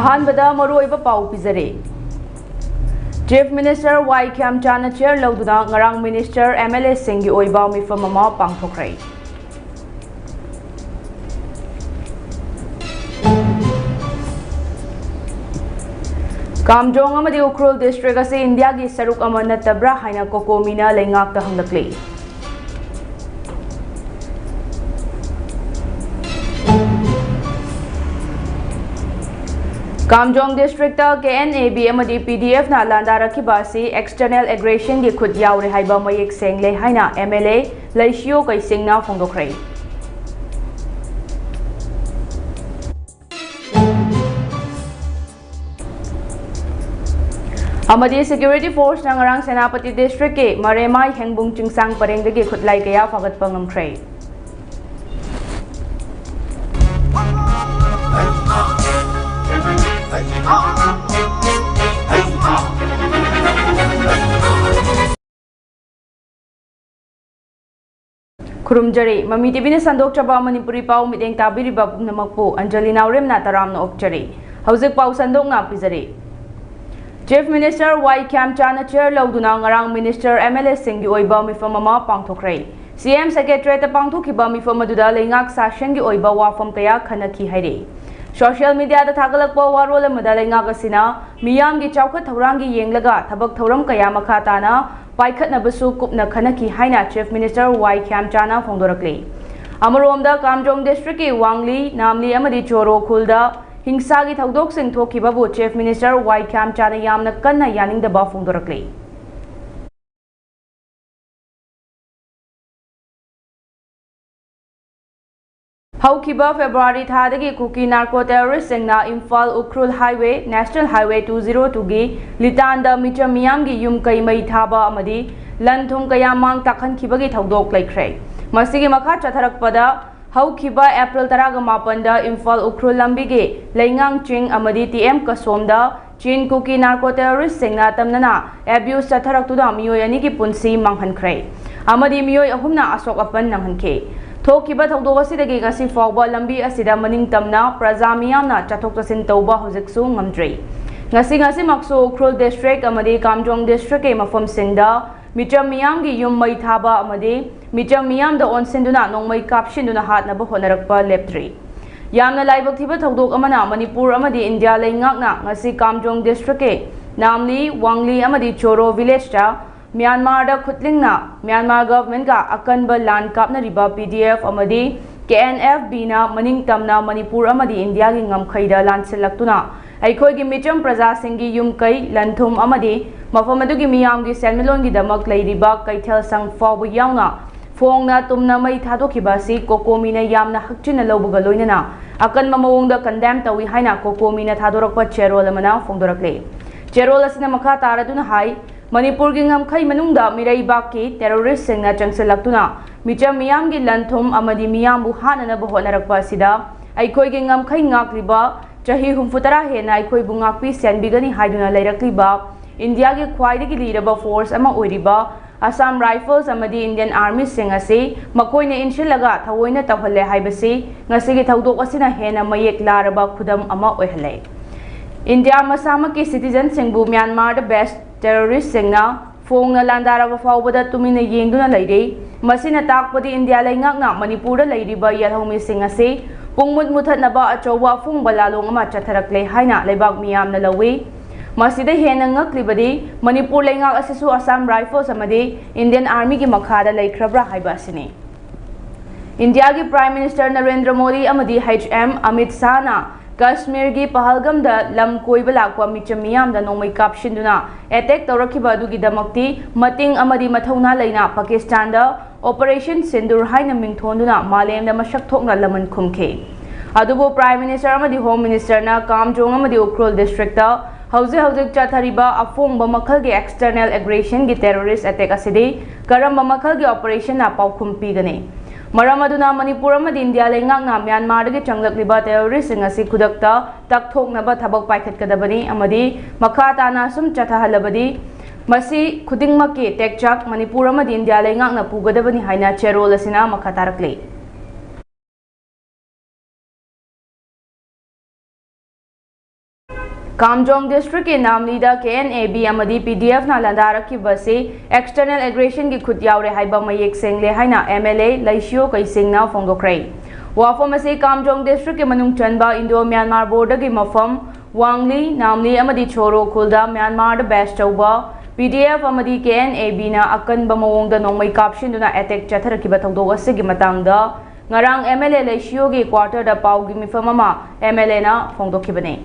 अहानबदा मरुओइबा पाउ पिजरे चीफ मिनिस्टर वाई ख्यामचाना चेयर लौदुना ngarang मिनिस्टर MLA सिंगी ओइबा मिफम अमा पांगथोखरै कामजोंग अमदी उखरुल डिस्ट्रिक्ट असे इंडिया की सरुक अमा नत्तब्रा हाइना कोकोमीना लेंगाकता हंगलक्ले कामजोंग डिस्ट्रिक्ट के NAB अमदी PDF ना लांदा रखिबासी एक्सटर्नल एग्रेशन की खुद यावरे हाइबा मयेक सेंगले हाइना MLA लैशियो कैसिंगना फोंदोखरै अमदी सिक्योरिटी फोर्स ना ngarang सेनापति डिस्ट्रिक्ट के मरेमाई हेंगबुंग चिंगसांग परेंगदगी खुदलाई कया फगतपा ngamkhrai खुरुमजरे ममी टीवी ने संदोक चबा मणिपुरी पाव मिदेंग ताबिरिबा पुनमकपु अंजलि नाओरेम ना तरामना ओपचरे हौजिक पाव संदोक ना पिजरे चीफ मिनिस्टर वाई ख्यामचाना चेयर लौदुना ngarang मिनिस्टर MLA सिंगी ओइबा मिफम अमा पांगथोखरै CM सेक्रेटरीट पांगथोखिबा मिफम अदुदा लेंगाक साशन की ओइबा वाफम कया खनखि हाइरे सोशल मीडिया दा थागलकपा वारोल अमदा लेंगाक असिना मियाम की चौखत थौरांग की येंगलगा थबक थौरम कया मखा ताना पाइखतनबसु कुपना खनखि हाइना चीफ मिनिस्टर वाई ख्यामचाना फोंदोरकले अमरोमदा कामजोंग डिस्ट्रिक्ट की वांगली नामली अमदी चोरो खुलदा हिंसा की थौदोक सिंग थोखिबाबु चीफ मिनिस्टर वाई ख्यामचाना यामना कन्ना यानिंगदबा फोंदोरकले हौखिबा फेब्रुआरी थादगी कुकी नार्को टेररिस्ट सिंगना Imphal Ukhrul highway national highway 202 की लितांदा मिचम मियाम की युम कई मई थाबा अमदी लनथुम कया मांग ताखनखिबगी थौदोक लैख्रै मसिगी मखा चथरकपदा हौखिबा अप्रैल 18 इम्फाल उखरुल लंबी के लैंगांग चिंग अमदी TM कसोमदा चीन कुकी नार्को टेररिस्ट सिंगना तमनना एब्यूज चथरकतुदा मियोय अनि की पुंसी मांगहनख्रै अमदी मियोय अहुमना अशोक अपन नंगहनखे थोकिबा थौदोक असिदगी गसी फाउबा लंबी असिदा मनिंग तमना प्रजा मियामना चथोक चसिन तौबा हुजिकसु ngamdrei ngasi maksu Ukhrul district अमदी कामजोंग डिस्ट्रिक्ट के मफम सिंगदा मिचम मियाम की युम मई थाबा अमदी मिचम मियाम द ओनसिंदुना नोंमई कापसिंदुना हातनबा होनरकपा लेप्ट्री यामना लाइबक थिबा थौदोक अमना मणिपुर अमदी इंडिया लेंगाकना ngasi कामजोंग डिस्ट्रिक्ट के नामली वांगली अमदी चोरो विलेज ता म्यांमार दा खुतलिंगना म्यांमार गवर्नमेंट का अकनब लान कापनरिबा PDF अमदी KNFB ना मनिंग तमना मणिपुर अमदी इंडिया की ngamkhaiदा लानसिलक्तुना अखोई की मिचम प्रजा सिंगी युम कई लनथुम अमदी मफम अदुगी मियाम की सेलमिलोन की दमक लैरिबा कैथल संग फाव यावना फोंगना तुमना मई थादोखिबासी कोकोमीना यामना हक्चिना लौबगा लोइनना अकनब मवोंगदा कंडेम तवी हाइना कोकोमीना थादोरकपा चेरोल अमना फोंदोरकले चेरोल असिना मखा तारदुना हाई मणिपुर की ngamkhai manungda miraiba की टेररिस्ट सिंगना चंगसलक्तुना मिचम मियाम की लनथुम अमदी मियामबु हाननबा होनरकपा सिदा अखोई की ngamkhai ngakliba चाही 64 हेना अखोई बुंगाकपी सेनबिगनी हाइदुना लैरकलिबा इंडिया की ख्वाइदगी लीरबा फोर्स अमा ओइरिबा असम राइफल्स अमदी इंडियन आर्मी सिंग असे मकोइने इनशिलगा थवोइना तवहले हाइबसी ngasiगी थौदोक असिना हेना मयेक लारबा खुदम अमा ओइहले इंडिया मसाम की सिटीजन सिंगबु म्यांमार द बेस्ट टेररिस्ट सिंगना फोंगना लांदारबा फावबदा तुमिना येंगदुना लैरे मसिना ताकपदि इंडिया लेंगाकना मणिपुर लैरिबा यलहौमी सिंग असे पुंगमुत मुथतनबा अचौवा फुंग बलालोंग अमा चथरकले हाइना लेबाक मियामना लौवे मसिदा हेना ngakliबदि मणिपुर लेंगाक असिसु असम राइफल्स अमदी इंडियन आर्मी की मखादा लैख्रब्रा हाइबासिने इंडिया की प्राइम मिनिस्टर नरेंद्र मोदी अमदी HM अमित शाहना कश्मीर की पहलगम लम कोइब लाक्वा मिचम मियाम नोंमई कापसिंदुना एटेक तौरखिबा अदुगिदमक्ति मतिंग अमदी मथौना लैना पाकिस्तान ऑपरेशन सिंदूर हाइना मिंगथोंदुना मालेमदा मसक थोकना लमन खुमखे अदुबो प्राइम मिनिस्टर अमदी होम मिनिस्टर ना कामजोंग अमदी उखरुल डिस्ट्रिक्ट हौजिक चथरिबा अफोंग मखल के एक्सटर्नल एग्रेशन की टेररिस्ट अटैक असिदि करम मखल के ऑपरेशन ना पाउखुम पीगने मरम अदुना मणिपुर अमदी इंडिया लेंगाकना म्यांमार के चंगलक्लिबा टेररिस्ट असी खुदक्ता तकथोकनबा थबक पाइखतकदबनी अमदी मखा ताना सुम चथहलबदी मसी खुदिंगमकी टेकचाक मणिपुर अमदी इंडिया लेंगाकना पुगदबनी हाइना चेरोल असिना मखा तारकले Kamjong District in Namlida KNAB amadi PDF na landarakibasi external aggression ki khut yaure haiba mayek sengle haina MLA Laisio kaisingna phongdokrai. Wafam ase Kamjong District ke manung chanba Indo-Myanmar border ki mafam Wangli Namli amadi Choro khulda Myanmar da best chauba PDF amadi KNAB na akanba mawongda nongmai caption duna attack chatharakiba thongdok ase gi matangda ngarang MLA Laisio gi quarter da pau gi mifam ama MLA na phongdokibane.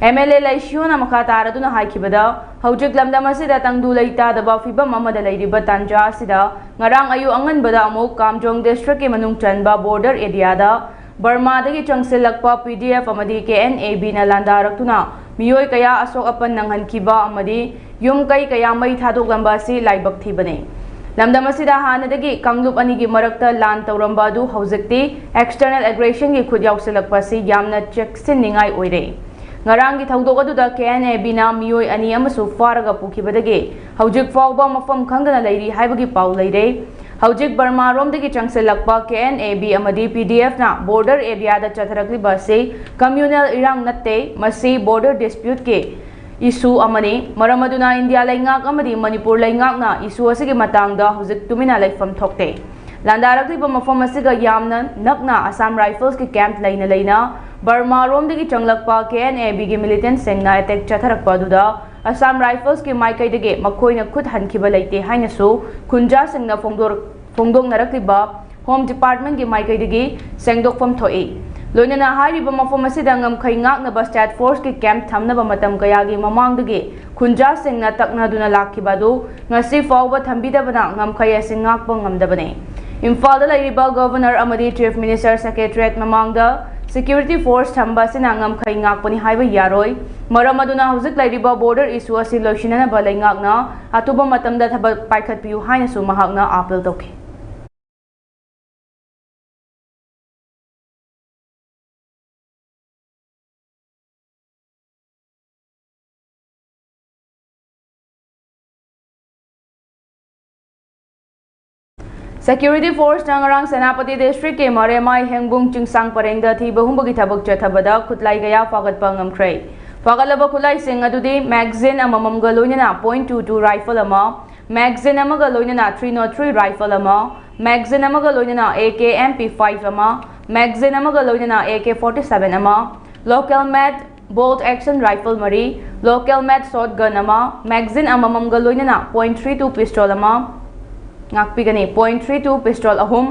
MLA Laisio na makatara duna haikibada hojik lamdam asida tangdu leita daba fibam amada leiriba tanja asida ngarang ayu anganbada amuk Kamjong District ke manung chanba border area da Burma dagi changsilakpa PDF amadi KNAB na landaraktuna miyoi kaya asok apan nanghankiba amadi yum kaya mai thadok lamba si laibak thibane. Lamdam asida hanadagi Kanglup anigi marakta lan tawramba du hojikti external aggression ki khud yausilakpa si yamna cheksin ningai oire. Ngarangi thawdok aduda KNAB na miyoi ani amasu faraga pukibadage hojik fawba mafam khangdana leiri haibagi paw leire. Hojik Burma romdagi changsilakpa KNAB amadi PDF na border area da chatharakliba se communal irang natte masi border dispute ke issue amani maramaduna India laingak amadi Manipur laingak na issue asigi matangda hojik tumina laifam thokte. Landarakliba mafam asiga yamna nakna Assam Rifles ki camp leina Burma romdagi changlakpa KNAB gi militant sengna attack chatharakpa duda Assam Rifles ki maikai dage makoina khud hankiba leite haina so khunja sengna phongdok narakliba Home Department ki maikai dage sengdokfam thoi loinana hariba mafam asida ngamkhai ngakna ba state force ki camp thamnaba matam kaya gi mamang dage khunja sengna takna duna lakhiba do ngasi fawba thambidabana ngamkhai asing ngakpa ngamdabane. Imphal da lairiba governor amadi chief minister secretariat mamangda security force thamba sinangam khai ngakpani haiba yaroi maramaduna hojik lairiba border issue asi loishinana balai ngakna atuba matamda thaba paikhat piu haina su mahakna appeal toke. Security force Nangarang Senapati District ke Maremai Hengbung Chingsang Parengda thi bahumbagi thabak chathabada khutlai gaya fagat pangamkrai. Fagalaba khulai sing adudi magazine amamam galoinana .22 rifle ama, magazine amaga loinana 303 rifle ama, magazine amaga loinana AK MP5 ama, magazine amaga loinana AK47 ama, local mat bolt action rifle mari, local mat shotgun ama, magazine amamam galoinana .32 pistol ama, ngakpigani .32 pistol ahum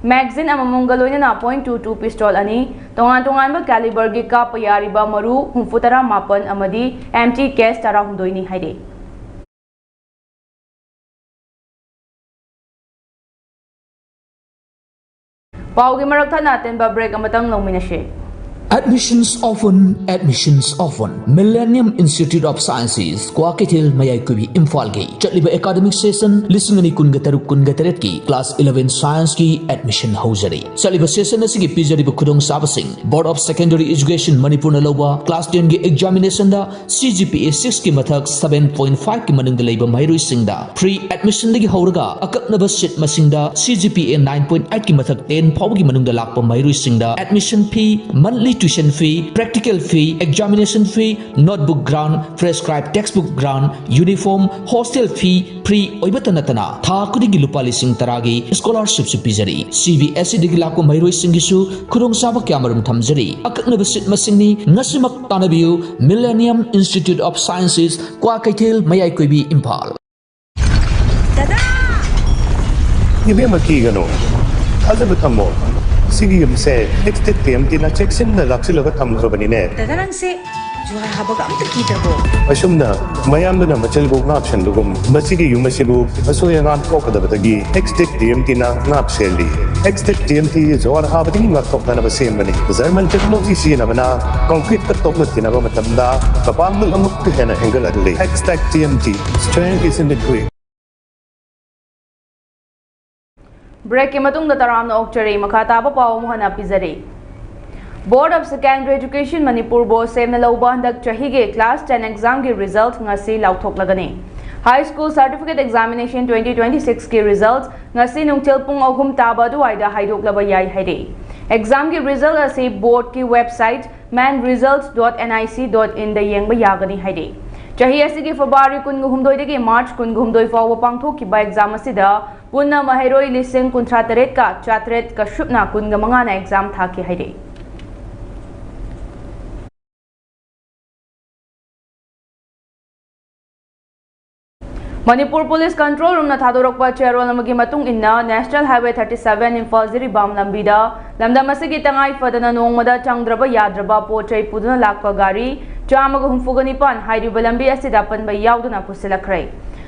magazine amamam galoinana .22 pistol ani tongan ba caliber gi ka payariba maru humfutara mapan amadi empty case tara hundoini haide. Paugi marakta natin ba break amatang longminashe. Admissions often. Millennium Institute of Sciences, Kwakatil Mayaykubi Imphal-gi. Chatliba academic session, listening kun-gataruk ki class 11 science ki admission hauzari. Chatliba session asigi pizariba kudong sabasing. Board of Secondary Education Manipur na loba class 10 gi examination da CGPA 6 ki mathak 7.5 ki manung da leiba mairui singda. Pre-admission lagi hauraga akaknaba seat masingda CGPA 9.8 ki mathak 10 pawgi manung da lakpa mairui singda. Admission fee, monthly tuition fee, practical fee, examination fee, notebook grant, prescribed textbook grant, uniform, hostel fee, pre-oibatanatana, tha kudigi lupa lising taragi, scholarship supizari, CBSE digi lakko mairoi singisu, kudong sabak yamarum thamzari, akakna basit masingni, ngasimak tanabiu, Millennium Institute of Sciences, Kwakatil Mayaykubi Imphal. Dada! Ibi makigano, azabutamo. Sige se next PMT na check sin na laksilo ka tamlo ba ni ne Dadarang se juha habaga am takita bo asum na mayam na machel bo na option dugum masigi yung masibu aso yang an ko kada batagi next PMT na ngap seli next PMT is or ha batagi ngap tok na ba sem bani zaman technology si na bana concrete ka tok na tinaba matamda kapang ng amuk ka na angle adli next PMT strength is in the quick. Break ke matung da taram na okchari makata pa paw mo hana pizari. Board of Secondary Education Manipur bo sem na lauba handak chahi ge class 10 exam ge result ngasi lauthok lagani. High School Certificate Examination 2026 ke results ngasi nungtil pung ahum taba duwaida haidok laba yai haide. Exam ki result asi board ki website manresults.nic.in da yengba yagani haide. Chahi asigi February 13 dagi March 13 fawba pangthokkiba exam asida punna mahairoi lising 38 ka chatret ka shupna 15 na exam thaki haide. Manipur Police Control Room na thadorokpa chairol amagi matung inna National Highway 37 Imphal Jiribam lambida lamdam asigi tangai fadana nongmada changdraba yadraba pochai puduna lakpa gari chamaga humfuganipan hairiba lambi asida panba yauduna pusilakrai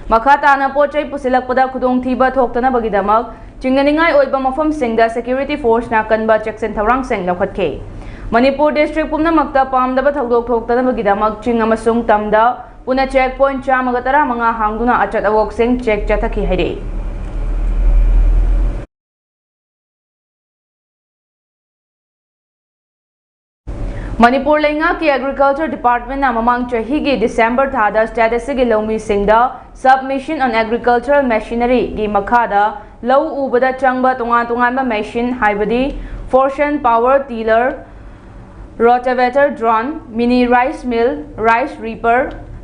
makha tana pochai pusilakpada khudong thiba thoktana bagidamak chinganingai oiba mafam singda security force na kanba checksen thaurang seng lokhatke Manipur district pumna makta pamdaba thodok thoktana bagidamak ching amasung tamda Puna checkpoint chamagatara mga hangduna achat awok sing check chataki haide. Manipur lenga ki agriculture department na mamang chahi gi December thada status gi lomi singda submission on agricultural machinery gi makhada low ubada changba tungan ma machine haibadi fortune power tiller rotavator drone mini rice mill rice reaper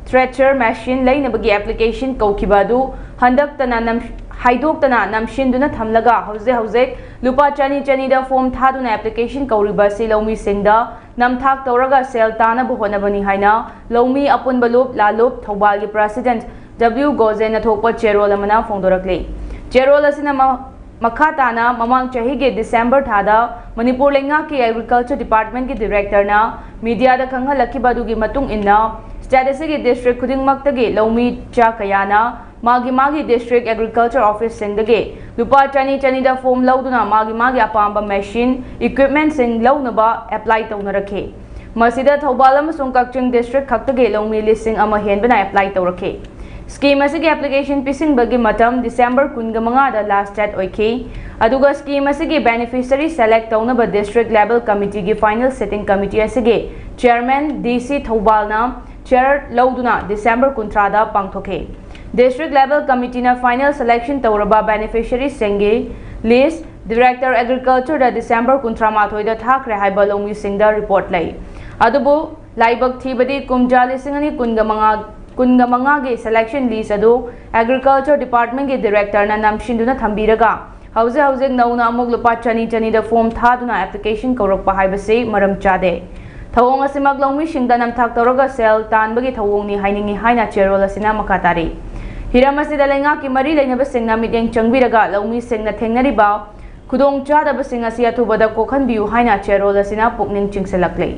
Thresher machine lainabagi application kaukibadu handaktana haidoktana namshinduna thamlaga hauze lupa chani da form thaduna application kauriba si lomi singda namthak tawraga sel tana buhonabani haina lomi apunba lup lalup thobal president W Gozen na thokpa cherol amana phongdorakle cherol asina makhatana mamang chahi ge December thada Manipur lenga ki agriculture department ki director na media da khanghalakibadu gi matung inna Status ki district khuding maktagi lomi cha kayana magi district agriculture office singdage lupa chani da form lauduna magi apamba machine equipment sing launaba apply tawnarakhe masida thobal amasung kakching district khaktage lomi listing ama henbana apply tawrakhe scheme asigi application pising bagi matam December 15 da last date oike aduga scheme asigi beneficiary select tawnaba district level committee gi final setting committee asigi chairman DC Thobal na chair lauduna December 13 da pangthoke district level committee na final selection tawraba beneficiary singi list director agriculture da December 13 da thakre haiba lomi singda report lai adubu laibak thibadi kumjali singani kungamanga ge selection list adu agriculture department ge director na namshinduna thambiraga hauze nauna amuk lupa chani da form thaduna application korokpa haibase maram chade Thawong asimag longmi singda namthak tawraga sel tanbagi thawong ni hainingi haina cherol asina makatari hiram asida lenga ki mari leinaba singna mityeng changbiraga longmi singna thengnariba khudong chadaba sing asi athubada kokhanbiu haina cherol asina pukning chingselakle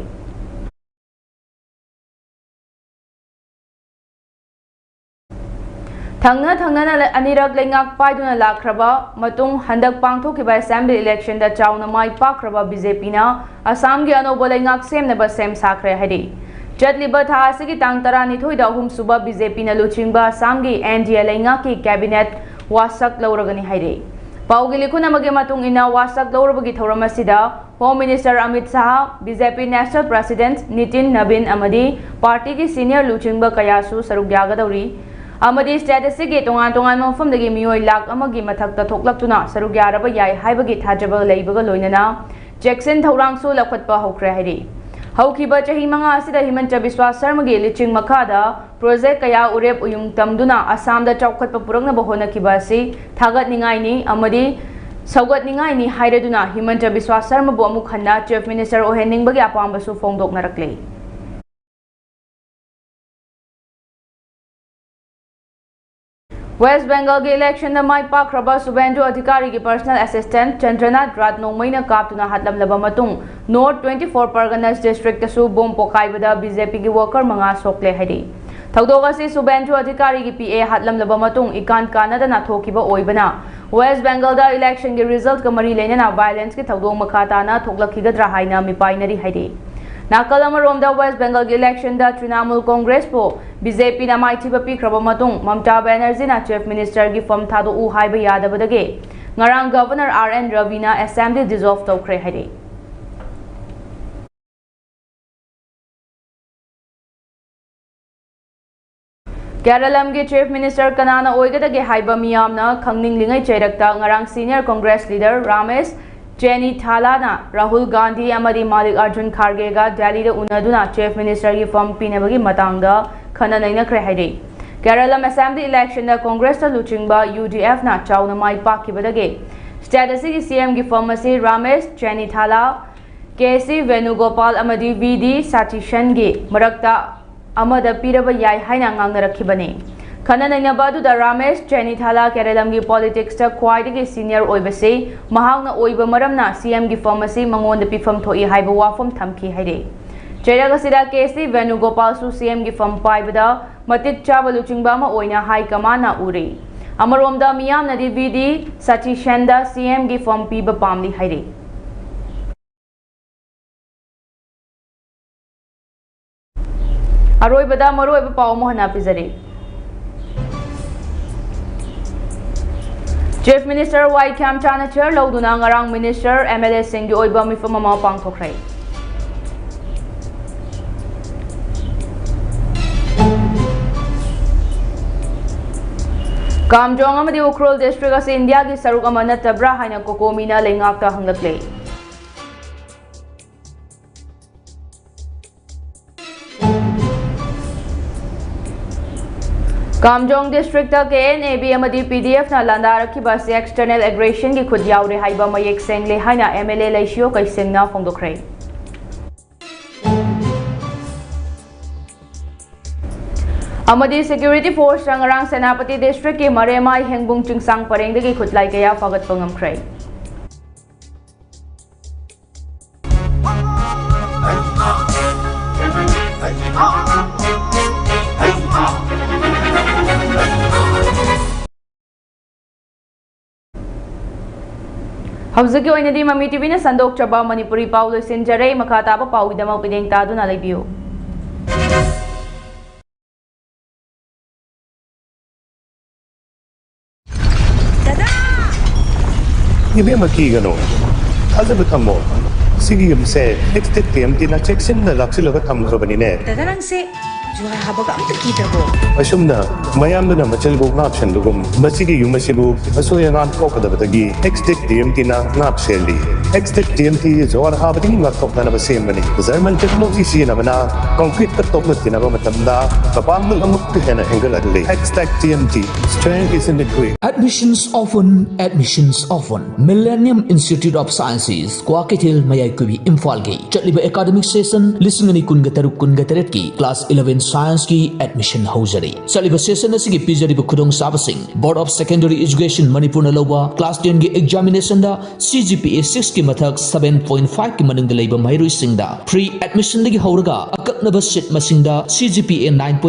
Thangna anirak lengak paiduna lakraba matung handak pangthokiba assembly election da chauna mai pakraba BJP na Assam gi anoba lengak semnaba sem sakre hadi Jatliba tha asigi tang tarani thoida hum suba BJP na luchingba Assam gi NDA lengak ki cabinet wasak lauragani haide Paugi likuna mage matung ina wasak laurabagi thoramasida Home Minister Amit Shah BJP National President Nitin Nabin amadi party ki senior luchingba kayasu saruk yagadauri Amadi status ge tongan mafam dagi mioi lak amagi mathakta thoklaktuna saruk yaraba yai haibagi thajaba leibaga loinana Jackson Thorang su lakhatpa hokre hairi haukiba chahi manga asida Himanta Biswa Sarma ge liching makada project kaya urep uyung tamduna Assam da chawkhatpa purangna bahona kibasi thagat ningai ni amadi saugat ningai ni haireduna Himanta Biswa Sarma bu amuk khanna chief minister ohening bagi apamba su phongdok narakle West Bengal के election में माई पाक्रबा सुबेंदु अधिकारी की personal assistant Chandranath रात नोंमैना कापतुना हातलमलबा मतुंग north 24 Parganas district तसु बोम पोखाइबदा BJP की worker मंगा सोकले हडी थौदोगासी सुबेंदु अधिकारी की पीए हातलमलबा मतुंग इकान कानदना थोकिबा ओइबना वेस्ट बेंगल दा इलेक्शन के रिजल्ट का मरी लेना वायलेंस के थौदोग मखाताना थोकलखिगद्रा हाइना मिपाइनरी हडी Nakal amaromda West Bengal ki election da Trinamool Congress po BJP na maithiba pikraba matung Mamata Banerjee na chief minister gi fam thadu u haiba yadabadage ngarang governor RN Ravi na assembly dissolve tawkhre haide Keralam ki chief minister kanana oigadage haiba miyamna khangning lingai chairakta ngarang senior congress leader Ramesh Jenny Thalana Rahul Gandhi amadi Malik Arjun Kharge ga Delhi da unaduna Chief Minister gi form pinabagi matangda khana nainakre haidei Kerala Assembly election da Congress da luchingba UDF na chawna mai pakibadage State asigi CM gi form ase Ramesh Jenny Thala KC Venugopal amadi VD Satishan gi marakta amada piraba yai haina ngangnarakibane Khana nainabadu da Ramesh Jenny Thala Kerelam gi politics ta khwaidagi senior oibase mahangna oiba maramna CM gi form ase mangon da pifam thoi haiba wafam thamki haide Cheraga sida KC Venugopal su CM gi form paibada matit chaba luchingba ma oina high command na uri Amaromda miyam nadi VD Satishanda CM gi form piba pamli haide Aroibada maroiba paw mohana pizari Chief Minister Y. Kam Chanachar Lauduna Ngarang Minister MLA Singh Oiba Mifamama Pangthokrai. Kamjong amadi Ukhrul District as India gi saruk ama natabra haina kokomina lengakta hanglakle. Kamjong District ta KNAB amadi PDF na landa rakhiba se external aggression gi khud yaure haiba mayek sengle haina MLA laisio kai sengna phongdokrai amadi security force rangarang senapati district ki maremai hengbung chingsang pareng de gi khudlai kaya fagat pangamkrai Hawzaki oinadi Mami TV na sandok chaba Manipuri Pau loisinjare makataba pau idama pideng tadu na laibiyo. Dada! Ibe makigano. Hazab thammo. Sige yumse next TMT na checksin na laksila ka thamro banine. Dada nang se juhar habaga amta kitabo. Asumna mayamna na machalbog na option dugum masigi yumasibu asoya ngan kokadabagi exit TMT na ngap seli. Exit TMT is or habati ngak na ba same bani. German technology si na bana concrete ka top na tinaba matamda kapang amuk hena angle adli. Exit TMT strength is in the quick. Admissions often. Millennium Institute of Sciences, Kwakatil Mayaykubi Imfalgi. Chatliba academic session, listening kungataruk ki class 11 science ki admission hauzari. Chatliba session asigi pizariba kudong sabasing. Board of Secondary Education Manipur na loba class 10 ki examination da CGPA 6 ki mathak 7.5 ki manung da leiba mairui singda. Pre admission lagi hauraga akaknaba seat masingda CGPA 9.